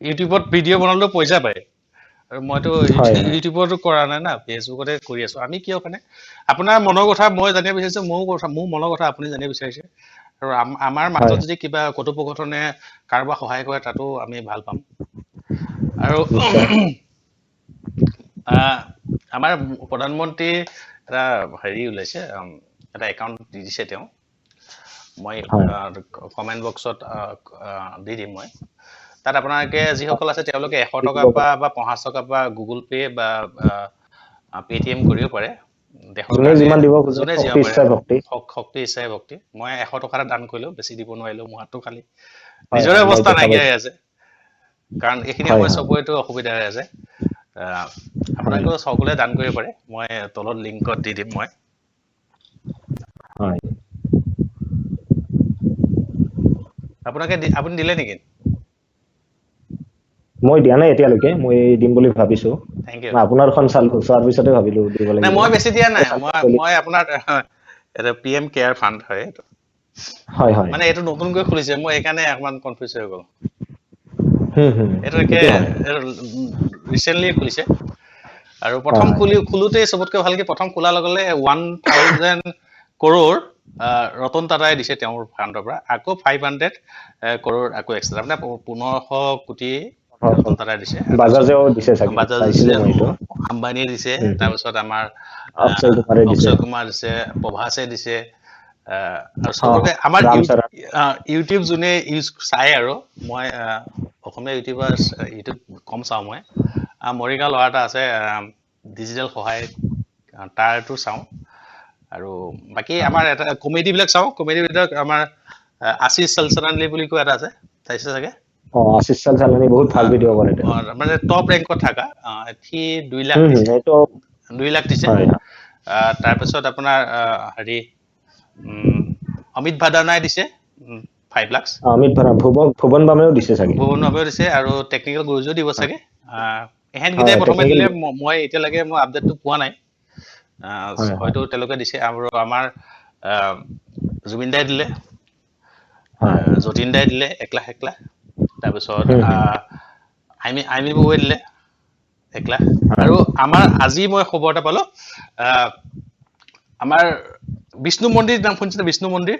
ইউটিউবত ভিডিঅ' বনালেও পইচা পায়। আৰু মইতো হয় হয় ইউটিউবতো কৰা নাই না, ফেচবুকতে কৰি আছো। আমি কিয় কাৰণে আপোনাৰ মনৰ কথা মই জানিব বিচাৰিছো, মোৰ মনৰ কথা আপুনি জানিব বিচাৰিছে। আৰু আমাৰ হয় মাজত যদি কিবা কথোপকথনে কাৰোবাক সহায় কৰে তাতো আমি ভাল পাম। আৰু নিশ্চয় আমাৰ প্ৰধানমন্ত্ৰী এটা হেৰি ওলাইছে, এটা একাউণ্ট দি দিছে তেওঁ। মই হয় কমেণ্ট বক্সত দি দিম মই। তাত আপোনালোকে যিসকল আছে তেওঁলোকে 100 দি দিব টকাৰ পাৰে। পৰা বা 50 টকাৰ পৰা গুগল পে' বা পে'টিএম কৰিব পাৰে। দেশৰ যোনে কাৰণে যিমান দিব খোজে যোনে যিমান শক্তি পাৰে, ইচ্ছাই ভক্তি শক্তি ইচ্ছাই ভক্তি। মই 100 টকা এটা দান কৰিলো, বেছি দিব নোৱাৰিলো, মোৰ হাতটো খালি। হয় নিজৰে হয় মই অৱস্থা দেখা নাইকিয়া পাইছো হৈ আছে, কাৰণ এইখিনি হয় সময়ত হয় চবৰেতো অসুবিধা হৈ আছে। হয় আপোনালোকেও সকলোৱে দান কৰিব পাৰে, মই তলত লিংকত দি দিম মই। হয় আপুনি দিলে নেকি? মই দিয়া নাই এতিয়ালৈকে, মই দিম বুলি ভাবিছো। Thank you. মই আপোনাৰখন চালো, চোৱাৰ পিছতে ভাবিলো দিব নাই লাগিব। মই বেছি দিয়া নাই, মই আপোনাৰ এইটো PM কেয়াৰ ফাণ্ড হয় এইটো। হয় হয় মানে এইটো নতুনকৈ খুলিছে, মই সেইকাৰণে অকমান কনফিউজ হৈ গ'ল। এইটো একে সেইটো হয় ৰিচেণ্টলি খুলিছে। আৰু হয় প্ৰথম হয় খোলোতেই চবতকৈ ভালকে প্ৰথম খোলাৰ লগে লগে 1000 কৰোৰ ৰতন টাটাই দিছে তেওঁৰ ফাণ্ডৰ পৰা। আকৌ 500 কৰোৰ আকৌ এক্সট্ৰা, মানে 1500 কোটি হয় ৰতন হয় টাটাই দিছে। আৰু তাৰপিছত বাজাজেও দিছে চাগে বাজাজ চাইছিলো দিছে, মই এইটো আম্বানীয়ে দিছে, হুম। তাৰপিছত আমাৰ অক্ষয় কুমাৰে দিছে অক্ষয় কুমাৰ দিছে, প্ৰভাসে দিছে। আৰু হয় চবকে হয় আমাৰ ৰাম চৰণ ইউটিউব যোনে চাই, আৰু মই অসমীয়া ইউটিউব কম চাওঁ মই। মৰিগাঁও ল'ৰা এটা আছে ডিজিটেল সহায়ক, তাৰটো চাওঁ। আৰু বাকী আমাৰ এটা কমেডি বিলাক চাওঁ, কমেডি বিলাক আমাৰ আশিষ চলচলানী বুলি কোৱা এটা আছে, চাইছে চাগে? আশিষ চালচালানী বহুত ভাল ভিডিঅ' কৰে তেওঁ। মানে টপ ৰেংকত থাকা, সি 2 লাখ দিছে। এইটো 2 লাখ দিছে। হয় তাৰপিছত আপোনাৰ হেৰি অমিত ভাদানাই দিছে 5 লাখ। অমিত ভাড়া ভুৱন বামেও দিছে চাগে। ভুৱন বামেও দিছে, আৰু টেকনিকেল গুৰুজীও দিব চাগে। হয় এহেঁতকেইটাই প্ৰথমে টেকনিকেল দিলে, মই এতিয়ালৈকে মই আপডেটটো পোৱা নাই। হয় হয় হয়তো তেওঁলোকে দিছে। আৰু আমাৰ জুবিন দাই দিলে, হয় যতীন দাই দিলে 1 লাখ 1 লাখ। তাৰপিছত হুম, হুম, আইমি ববুৱে দিলে 1 লাখ। হয় আৰু আমাৰ আজি মই খবৰ এটা পালো, আমাৰ বিষ্ণু মন্দিৰ নাম শুনিছে, বিষ্ণু মন্দিৰ?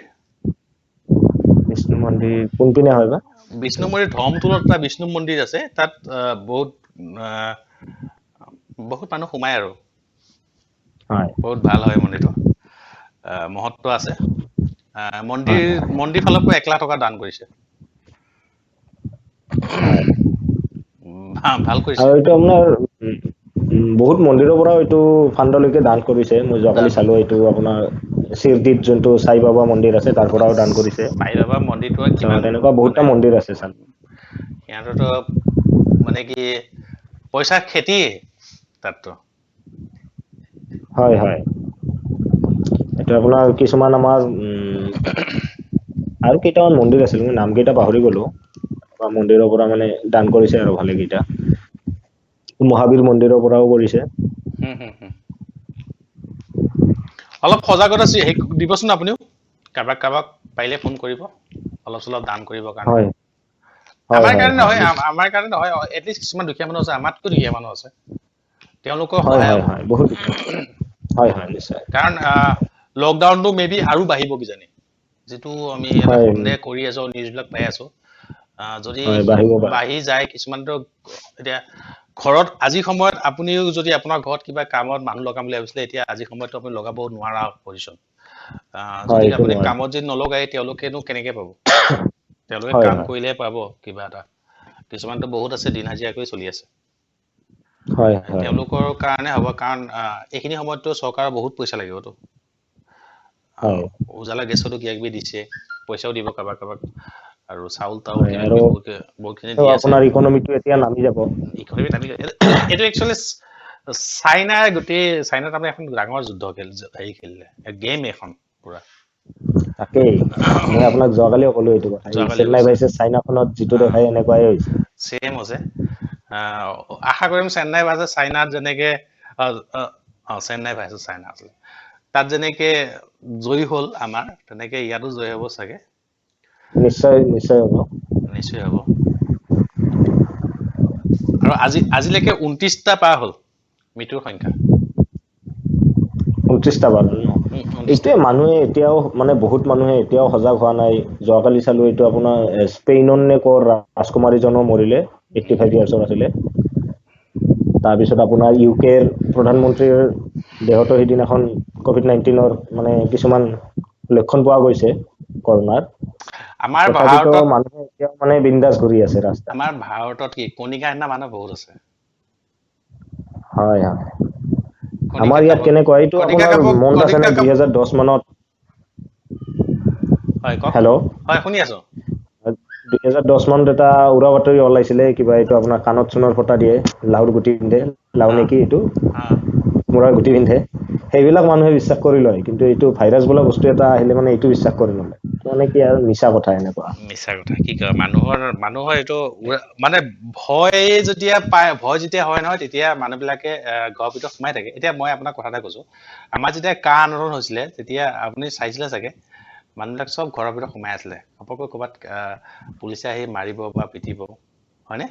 বিষ্ণু মন্দিৰ কোনপিনে হয় বা? বিষ্ণু মন্দিৰ ধৰমতোলত এটা বিষ্ণু মন্দিৰ আছে, তাত বহুত মানুহ সোমায় আৰু। হয় বহুত ভাল হয় মন্দিৰটো, মহত্ব আছে। হয় মন্দিৰ ফালৰ পৰা 1 লাখ টকা দান কৰিছে। হয় ভাল কৰিছে। আৰু এইটো আপোনাৰ বহুত মন্দিৰৰ পৰাও এইটো ফাণ্ডলৈকে দান কৰিছে। মই যোৱাকালি দান চালো, এইটো আপোনাৰ শিৰদীত যোনটো সাই বাবা মন্দিৰ আছে তাৰ পৰাও দান কৰিছে। সাই বাবা মন্দিৰটো কিমান তেনেকুৱা বহুতটা মানে মন্দিৰ আছে চান। সিহঁতৰতো মানে কি পইচা খেতি তাততো। হয় হয়। এইটো আপোনাৰ কিছুমান আমাৰ আৰু কেইটামান মন্দিৰ আছিল, মই নাম কেইটা পাহৰি গলো। মন্দিৰৰ পৰা মানে দান কৰিছে আৰু ভালে কেইটা। মহাবীৰ মন্দিৰৰ পৰাও কৰিছে। হম। অলপ সজাগতা দিবচোন আপুনিও, কাৰোবাক পাৰিলে ফোন কৰিব। অলপ চলপ দান কৰিবৰ কাৰণে। হয় হয় আমাৰ হয় কাৰণে হয় নহয়, আমাৰ কাৰণে নহয়, এটলিষ্ট কিছুমান দুখীয়া মানুহ আছে, আমাতকৈ দুখীয়া মানুহ আছে। তেওঁলোকৰ হয় সহায় হয় হ'ব। হয় বহুত হয় হয় নিশ্চয়। কাৰণ লকডাউনটো মে বি আৰু বাঢ়িব কিজানি, যিটো আমি এটা হয় সন্দেহ কৰি আছো, নিউজ বিলাক পাই আছো। যদি হয় বাঢ়িব পাৰে বাঢ়ি যায়, কিছুমানতো এতিয়া ঘৰত আজি সময়ত আপুনিও যদি আপোনাৰ ঘৰত কিবা কামত মানুহ লগাম বুলি ভাবিছিলে, এতিয়া আজি সময়তো আপুনি লগাব নোৱাৰা পজিচন। হয় যদি এইটো আপুনি নোৱাৰি কামত যদি নলগাই, তেওঁলোকেনো কেনেকে পাব? তেওঁলোকে হয় কাম হয় কৰিলেহে পাব কিবা এটা। কিছুমানতো বহুত আছে দিন হাজিৰা কৰি চলি আছে। হয় হয় তেওঁলোকৰ কাৰণে হ'ব, কাৰণ এইখিনি সময়ততো চৰকাৰৰ বহুত পইচা লাগিবতো। হয় উজালা গেছতো কিবা কিবি দিছে, পইচাও দিব কাৰোবাক কাৰোবাক। আৰু চাউল তাউল হয় কিবা আৰু কিবি বহুতখিনি দি আছে। আপোনাৰ ইকনমিটো এতিয়া নামি যাব। এইটো একচুৱেলি চাইনাৰ চাইনাত তাৰমানে এখন ডাঙৰ যুদ্ধ খেলিলে, গেম এখন পুৰা। তাকেই মই আপোনাক যোৱাকালিও ক'লো এইটো কথা, এই যোৱাকালি চেন্নাই কৈছে ভাৰ্চেছ চাইনাখনত যিটো দেখাই এনেকুৱাই হৈছে। ছেম হৈছে। আশা কৰিম চেন্নাই ভাৰ্চেছ চাইনাত যেনেকে চেন্নাই ভাৰ্চেছ চাইনা তাত যেনেকে জয়ী হ'ল আমাৰ, তেনেকে ইয়াতো জয়ী হ'ব চাগে। নিশ্চয় নিশ্চয় হ'ব। নিশ্চয় হ'ব। আৰু আজিলৈকে 29টা পাৰ হ'ল মৃত্যুৰ সংখ্যা। 29টা বাৰ ন? 29টা। এইটোৱে মানুহে এতিয়াও মানে বহুত মানুহে এতিয়াও সজাগ হোৱা নাই। যোৱাকালি চালো এইটো আপোনাৰ স্পেইনৰ নে কৰ ৰাজকুমাৰীজনো মৰিলে, 85 ইয়াৰ্ছৰ আছিলে। তাৰপিছত আপোনাৰ ইউকেৰ প্ৰধানমন্ত্ৰীৰ দেহতো সেইদিনাখন COVID-19 মানে কিছুমান লক্ষণ পোৱা গৈছে কৰোণাৰ। আমাৰ তথাপিতো ভাৰতত মানুহে এতিয়াও মানে বিন্দাছ ঘূৰি আছে ৰাস্তাত। আমাৰ ভাৰতত কি কণিকা সেনা মানুহ বহুত আছে। হয় হয়। কণিকা আমাৰ ইয়াত কাপোৰ কেনেকুৱা, এইটো আপোনাৰ মনত আছে নে 2010 মানত? হয় কওক। হেল্ল', হয় শুনি আছো। 2010 মানত এটা উৰা বাতৰি ওলাইছিলে, কিবা এইটো আপোনাৰ কাণত সোণৰ ফটা দিয়ে, লাওৰ গুটি পিন্ধে, লাও হা নেকি এইটো হা মূৰাৰ গুটি পিন্ধে। সেইবিলাক মানুহে বিশ্বাস কৰি লয়, কিন্তু এইটো ভাইৰাছ বোলা বস্তু এটা আহিলে মানে এইটো বিশ্বাস কৰি নলয়। মানে কি আৰু মিছা কথা এনেকুৱা। মিছা কথা কি কয়, মানুহৰ এইটো মানে ভয় যেতিয়া হয় নহয়, তেতিয়া মানুহ বিলাকে ঘৰৰ ভিতৰত সোমাই থাকে। এতিয়া মই আপোনাক কথা এটা কৈছো, আমাৰ যেতিয়া কা আন্দোলন হৈছিলে তেতিয়া আপুনি চাইছিলে চাগে, মানুহবিলাক চব ঘৰৰ ভিতৰত সোমাই আছিলে। ঘপককৈ ক'ৰবাত পুলিচে আহি মাৰিব বা পিটিব, হয়নে?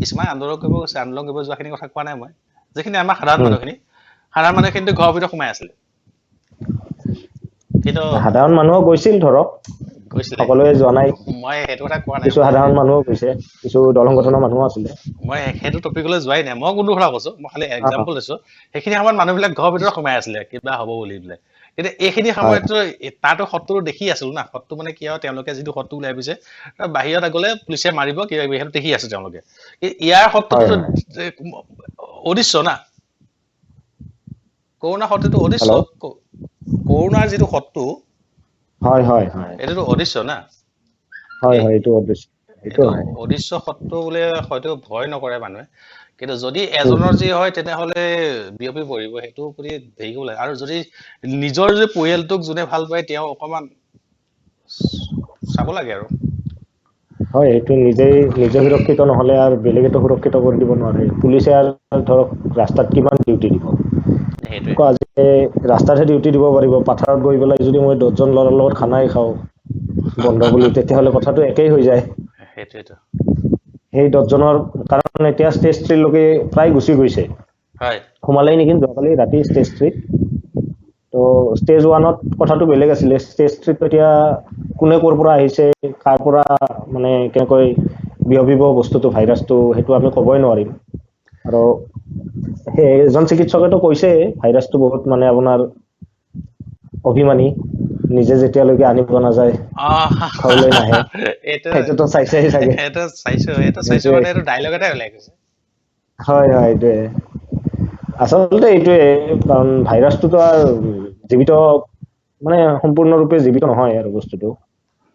কিছুমান আন্দোলন কৰিব গৈছে, আন্দোলন কৰিব যোৱাখিনি কথা কোৱা নাই মই। যিখিনি আমাৰ সাধাৰণ মানুহখিনিতো ঘৰৰ ভিতৰত সোমাই আছিলে। কিন্তু সাধাৰণ মানুহো গৈছিল ধৰক, গৈছিলে, সকলোৱে যোৱা নাই। মই সেইটো কথা কোৱা নাই। কিছু সাধাৰণ মানুহো গৈছে, কিছু দলং গঠনৰ মানুহো আছিলে। মই সেইটো টপিকলৈ যোৱাই নাই, মই কোনটো কথা কৈছো, মই খালি অ, এক্সাম্পল দিছো। সেইখিনি সময়ত মানুহবিলাক ঘৰৰ ভিতৰত সোমাই আছিলে কিবা হ'ব বুলি পেলাই। কিন্তু এইখিনি হয় সময়তো তাৰতো শত্ৰু দেখি আছিলো না। শত্ৰু মানে কি আৰু, তেওঁলোকে যিটো শত্ৰু উলাই গৈছে বাহিৰত গ'লে পুলিচে মাৰিব কিবা কিবি, সেইটো দেখি আছে তেওঁলোকে। ইয়াৰ হয় শত্ৰুটোতো হয়। অদৃশ্য না। কৰোণা শত্ৰুটো অদৃশ্য। হেল্ল', কৰোণাৰ যিটো শত্ৰু, হয় হয় হয় এইটোতো অদৃশ্য না। হয় এই হয়, এইটো অদৃশ্য। এইটো অদৃশ্য শত্ৰু বোলে হয়তো ভয় নকৰে মানুহে, কিন্তু যদি এজনৰ যি হয় তেনেহ'লে বিয়পি পৰিব। সেইটোৰ প্ৰতি হেৰি কৰিব লাগে। আৰু যদি নিজৰ যদি পৰিয়ালটোক যোনে ভাল পায়, তেওঁ অকমান চাব লাগে আৰু। হয়, এইটো নিজে সুৰক্ষিত নহলে আৰু বেলেগেতো সুৰক্ষিত কৰি দিব নোৱাৰে। পুলিচে আৰু ধৰক ৰাস্তাত কিমান ডিউটি দিব। সেইটোৱে আকৌ আজি ৰাস্তাতহে ডিউটি দিব পাৰিব, পথাৰত গৈ পেলাই যদি মই 10জন ল'ৰাৰ লগত খানাই খাওঁ বন্ধ বুলি, তেতিয়াহ'লে কথাটো একেই হৈ যায়। সেইটোৱেতো। সেই 10জনৰ কাৰণ এতিয়া ষ্টেজ 3 লৈকে প্ৰায় গুচি গৈছে। হয়। সোমালেই নেকি যোৱাকালি ৰাতি ষ্টেজ 3। ত' ষ্টেজ 1ত কথাটো বেলেগ আছিলে, ষ্টেজ 3ত এতিয়া কোনে ক'ৰ পৰা আহিছে, কাৰ পৰা মানে কেনেকৈ বিয়পিব বস্তুটো, ভাইৰাছটো, সেইটো আমি ক'বই নোৱাৰিম। আৰু সেই এজন চিকিৎসকেতো কৈছে, ভাইৰাছটো বহুত মানে আপোনাৰ অভিমানী, নিজে যেতিয়ালৈকে আনিব নাযায় ঘৰলৈ নাহে। এইটো সেইটোতো চাইছেই চাগে। চাইছো সেইটোৱে মানে এইটো ডাইলগ এটাই ওলাই গৈছে। হয় হয়, এইটোৱে। আচলতে এইটোৱে, কাৰণ ভাইৰাছটোতো আৰু জীৱিত মানে সম্পূৰ্ণৰূপে জীৱিত নহয় আৰু বস্তুটো।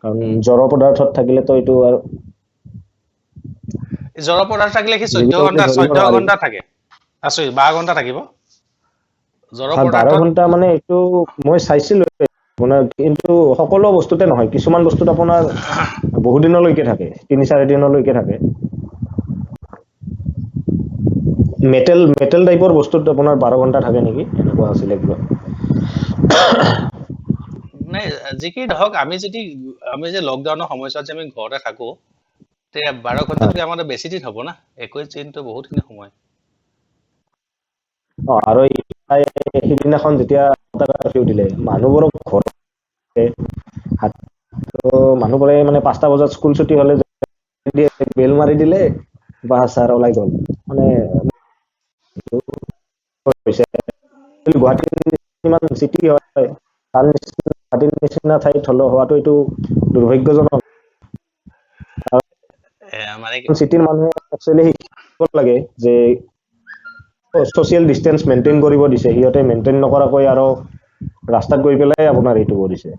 কাৰণ জড় পদাৰ্থত থাকিলেতো এইটো আৰু জড়ৰ পদাৰ্থ থাকিলে সি জীৱিত বুলি ধৰিব 14 নোৱাৰিম। ঘণ্টা থাকে। আচৰিত, 12 ঘণ্টা থাকিব। জড় হয়, 12 পদাৰ্থত ঘন্টা মানে এইটো মই চাইছিলো আপোনাৰ, কিন্তু সকলো বস্তুতে নহয়, কিছুমান বস্তুত আপোনাৰ বহুত দিনলৈকে থাকে, 3-4 দিনলৈকে থাকে। মেটেল টাইপৰ বস্তুত আপোনাৰ 12 ঘন্টা থাকে নেকি, এনেকুৱা আছিলে কিবা। নাই যি কি নহওক, আমি যে লকডাউনৰ সময়ছোৱাত যে আমি ঘৰতে থাকো, তে 12 হয়। ঘণ্টাতকে আমাৰ বেছি দিন হ'ব না, 21 দিনতো বহুতখিনি সময়। আৰু সিদিনাখন যেতিয়া দিলে, মানুহবোৰক মানুহবোৰে মানে 5টা বজাত স্কুল ছুটি হ'লে বেল মাৰি দিলে, বাছ আৰু ওলাই গ'ল। মানে গুৱাহাটীৰ কিমান চিটি হয়, তাৰ নিচিনা ঠাইত হোৱাটো এইটো দুৰ্ভাগ্যজনক। মানে চিটিৰ মানুহে একচুৱেলি শিকিব লাগে যে ছ'চিয়েল ডিষ্টেঞ্চ মেইনটেইন কৰিব দিছে, সিহঁতে মেইনটেইন নকৰাকৈ আৰু ৰাস্তাত গৈ পেলাই আপোনাৰ এইটো কৰিছে।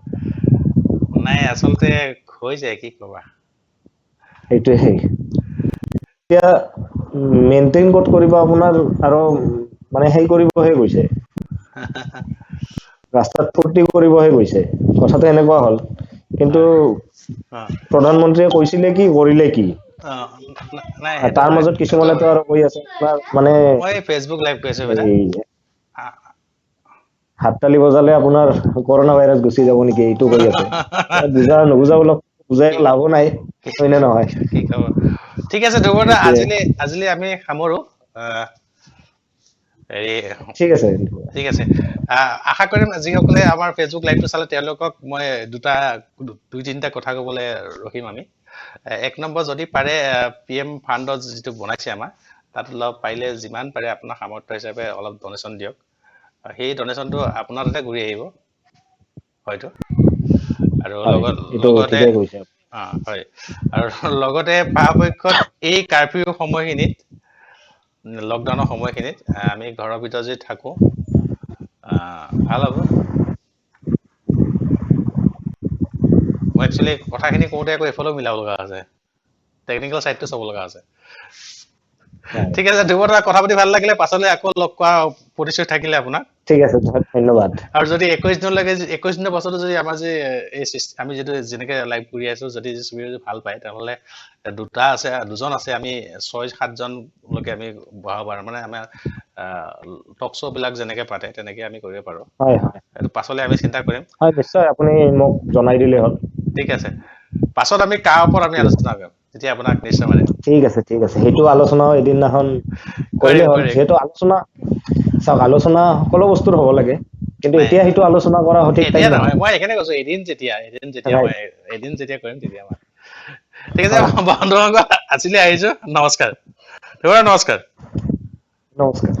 নাই আচলতে হৈ যায়, কি কবা। সেইটোৱে। এতিয়া মেইনটেইন ক'ত কৰিব আপোনাৰ, আৰু মানে সেই কৰিবহে গৈছে। ৰাস্তাত ফূৰ্তি কৰিবহে গৈছে, কথাটো এনেকুৱা হ'ল। কিন্তু হয় অ প্ৰধানমন্ত্ৰীয়ে কৈছিলে কি, কৰিলে কি? অ নাই সেইটো তাৰ হয় মাজত সেইটো কিছুমানেতো হয় আৰু কৈ আছে, আপোনাৰ মানে মই ফেচবুক লাইভ কৰি আছো বেটা। এই হাততালি বজালে আপোনাৰ কৰোণা ভাইৰাছ গুচি যাব নেকি এইটো কৈ আছে নুবুজা অলপ বুজাই লাভো নাই হয় নে নহয় কি খবৰ ঠিক আছে ধ্ৰুৱদা সেইটোৱে আজিলৈ আমি সামৰো আহ, হেৰি ঠিক আছে ঠিক আছে আশা কৰিম যিসকলে আমাৰ ফেচবুক লাইভটো চালে তেওঁলোকক মই দুই তিনিটা কথা ক'বলৈ ৰখিম আমি এক নম্বৰ যদি পাৰে PM ফাণ্ডত যিটো বনাইছে আমাৰ তাত অলপ পাৰিলে যিমান পাৰে আপোনাৰ সামৰ্থ্য হিচাপে অলপ ডনেশ্যন দিয়ক সেই ডনেশ্যনটো আপোনাৰ তাতে ঘূৰি আহিব হয়তো আৰু হয় এইটো লগতে ঠিকেই কৈছে হয় আৰু লগতে পৰাপক্ষত এই কাৰফিউ সময়খিনিত লকডাউনৰ সময়খিনিত আমি ঘৰৰ ভিতৰত যদি থাকো ভাল হ'ব মই একচুৱেলি কথাখিনি কওঁতে আকৌ এইফালেও মিলাব লগা আছে টেকনিকেল চাইডটো চাব লগা আছে হয় ঠিক আছে ধ্ৰুৱদা কথা পাতি ভাল লাগিলে পাছলৈ আকৌ লগ পোৱা প্ৰতিশ্ৰুতি থাকিলে আপোনাক ঠিক আছে ধন্যবাদ আৰু যদি 21 দিনৰ পাছতো যদি আমাৰ যে আমি যিটো যেনেকে লাইভ কৰি আছো যদি চবেই যদি ভাল পায় তেনেহ'লে দুজন আছে আমি 6-7জন লৈকে আমি বঢ়াব পাৰো মানে আমাৰ টক শ্ব' বিলাক যেনেকে পাতে তেনেকে আমি কৰিব পাৰো হয় হয় এইটো পাছলৈ আমি চিন্তা কৰিম হয় নিশ্চয় আপুনি মোক জনাই দিলে হ'ল ঠিক আছে পাছত আমি কাৰ ওপৰত আমি আলোচনা কৰিম তেতিয়া আপোনাক নিশ্চয় মানে ঠিক আছে সেইটো আলোচনাও এদিনাখন কৰিলে হ'ল কৰিম যিহেতু আলোচনা চাওক আলোচনা সকলো বস্তুৰ হ'ব লাগে কিন্তু নাই এতিয়া সেইটো আলোচনা কৰা সঠিক টাইম এতিয়া নহয় নহয় মই এইকাৰণে কৈছো এদিন যেতিয়া ৰাইট মই এদিন যেতিয়া কৰিম তেতিয়া মই ঠিক আছে বন্ধুসকল আজিলৈ আহিছো নমস্কাৰ নমস্কাৰ নমস্কাৰ